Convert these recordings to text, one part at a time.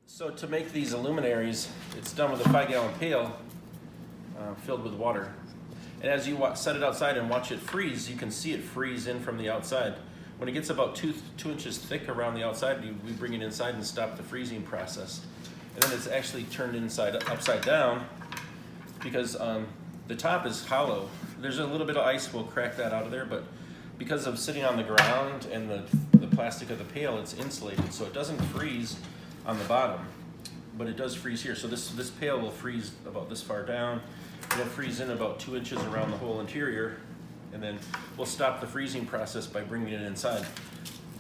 So to make these luminaries, it's done with a 5-gallon pail filled with water. And as you set it outside and watch it freeze, you can see it freeze in from the outside. When it gets about two inches thick around the outside, we bring it inside and stop the freezing process. And then it's actually turned upside down because the top is hollow. There's a little bit of ice, we'll crack that out of there, but because of sitting on the ground and the plastic of the pail, it's insulated, so it doesn't freeze on the bottom, but it does freeze here. So this pail will freeze about this far down. It'll freeze in about 2 inches around the whole interior, and then we'll stop the freezing process by bringing it inside.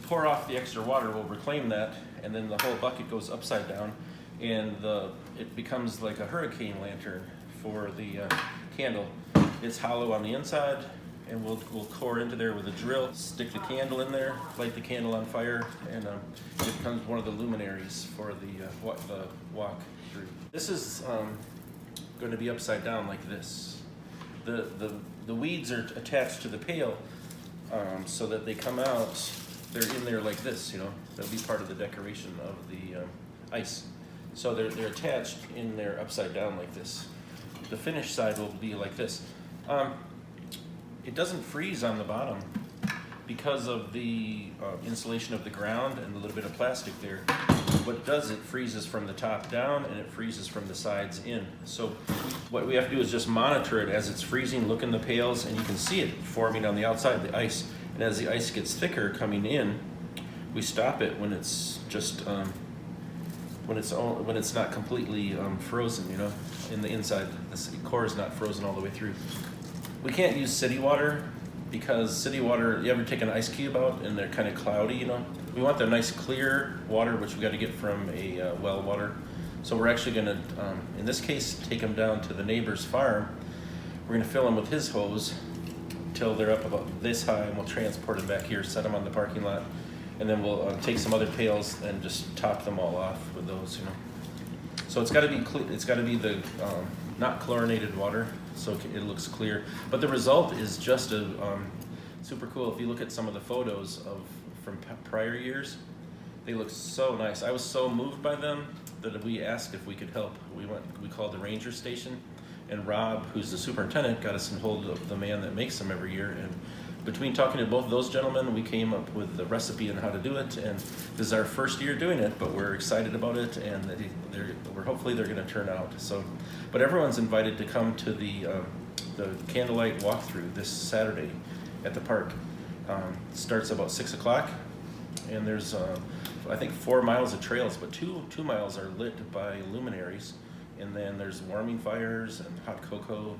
Pour off the extra water, we'll reclaim that, and then the whole bucket goes upside down, and it becomes like a hurricane lantern for the candle. It's hollow on the inside, and we'll core into there with a drill, stick the candle in there, light the candle on fire, and it becomes one of the luminaries for the walk through. This is going to be upside down like this. The weeds are attached to the pail so that they come out, they're in there like this, you know. That'll be part of the decoration of the ice. So they're attached in there upside down like this. The finished side will be like this. It doesn't freeze on the bottom because of the insulation of the ground and a little bit of plastic there. What it does, it freezes from the top down and it freezes from the sides in. So what we have to do is just monitor it as it's freezing, look in the pails, and you can see it forming on the outside, the ice. And as the ice gets thicker coming in, we stop it when it's just when it's not completely frozen, you know, in the inside. The core is not frozen all the way through. We can't use city water because city water, you ever take an ice cube out and they're kind of cloudy, you know? We want the nice clear water, which we got to get from a well water. So we're actually going to, in this case, take them down to the neighbor's farm. We're going to fill them with his hose till they're up about this high, and we'll transport them back here, set them on the parking lot, and then we'll take some other pails and just top them all off with those, you know. So it's got to be it's got to be the not chlorinated water, so it looks clear. But the result is just super cool. If you look at some of the photos from prior years, they look so nice. I was so moved by them that we asked if we could help. We called the ranger station, and Rob, who's the superintendent, got us in hold of the man that makes them every year. And between talking to both those gentlemen, we came up with the recipe on how to do it. And this is our first year doing it, but we're excited about it, and hopefully they're going to turn out. So, but everyone's invited to come to the candlelight walkthrough this Saturday at the park. Starts about 6 o'clock, and there's I think 4 miles of trails, but two miles are lit by luminaries, and then there's warming fires and hot cocoa